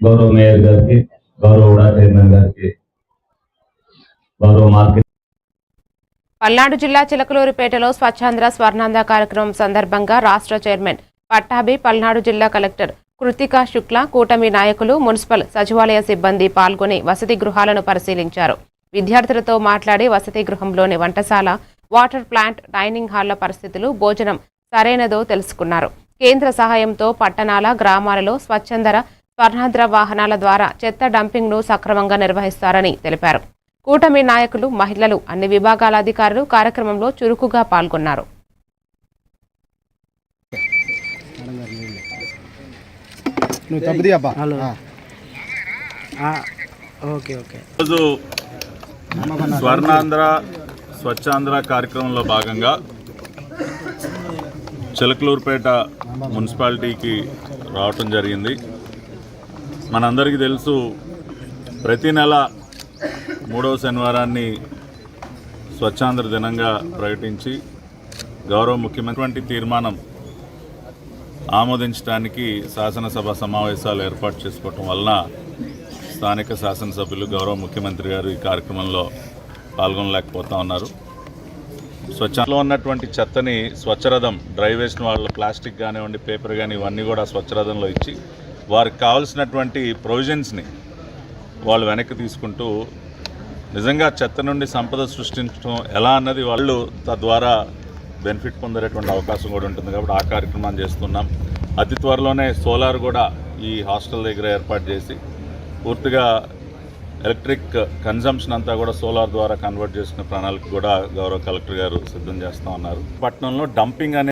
గౌరవ మేయర్ గారికి, గౌరవ ఉడా చైర్మన్ గారికి, గౌరవ మార్కెట్ పల్నాడు జిల్లా చిలకలూరిపేటలో స్వచ్ఛాంధ్ర స్వర్ణాంధ్ర కార్యక్రమం సందర్భంగా రాష్ట్ర చైర్మన్ పట్టాభి, పల్నాడు జిల్లా కలెక్టర్ కృతికా శుక్ల, కూటమి నాయకులు, మున్సిపల్ సచివాలయ సిబ్బంది పాల్గొని వసతి గృహాలను పరిశీలించారు. విద్యార్థులతో మాట్లాడి వసతి గృహంలోని వంటశాల, వాటర్ ప్లాంట్, డైనింగ్ హాల్ల పరిస్థితులు, భోజనం సరైనదో తెలుసుకున్నారు. కేంద్ర సహాయంతో పట్టణాల, గ్రామాలలో స్వచ్ఛంద స్వర్ణాంధ్ర వాహనాల ద్వారా చెత్త డంపింగ్ను సక్రమంగా నిర్వహిస్తారని తెలిపారు. కూటమి నాయకులు, మహిళలు, అన్ని విభాగాల అధికారులు కార్యక్రమంలో చురుకుగా పాల్గొన్నారు. స్వర్ణాంధ్ర స్వచ్ఛాంధ్ర కార్యక్రమంలో భాగంగా చిలకలూరుపేట మున్సిపాలిటీకి రావటం జరిగింది. మనందరికీ తెలుసు, ప్రతి నెల 3వ శనివారాన్ని స్వచ్ఛాంధ్ర దినంగా ప్రకటించి గౌరవ ముఖ్యమంత్రి తీర్మానం ఆమోదించడానికి శాసనసభ సమావేశాలు ఏర్పాటు చేసుకోవటం వలన స్థానిక శాసనసభ్యులు గౌరవ ముఖ్యమంత్రి గారు ఈ కార్యక్రమంలో పాల్గొనలేకపోతూ ఉన్నారు. స్వచ్ఛంలో ఉన్నటువంటి చెత్తని స్వచ్ఛరథం, డ్రై వేస్ట్ వాళ్ళ ప్లాస్టిక్ కానివ్వండి, పేపర్ కానీ ఇవన్నీ కూడా స్వచ్ఛరథంలో ఇచ్చి వారికి కావాల్సినటువంటి ప్రొవిజన్స్ని వాళ్ళు వెనక్కి తీసుకుంటూ నిజంగా చెత్త నుండి సంపద సృష్టించడం ఎలా అన్నది వాళ్ళు తద్వారా బెనిఫిట్ పొందేటువంటి అవకాశం కూడా ఉంటుంది. కాబట్టి ఆ కార్యక్రమాన్ని చేస్తున్నాం. అతి త్వరలోనే సోలార్ కూడా ఈ హాస్టల్ దగ్గర ఏర్పాటు చేసి పూర్తిగా ఎలక్ట్రిక్ కన్జంప్షన్ అంతా కూడా సోలార్ ద్వారా కన్వర్ట్ చేసుకునే ప్రణాళిక కూడా గౌరవ కలెక్టర్ గారు సిద్ధం చేస్తూ ఉన్నారు. పట్టణంలో డంపింగ్ అనే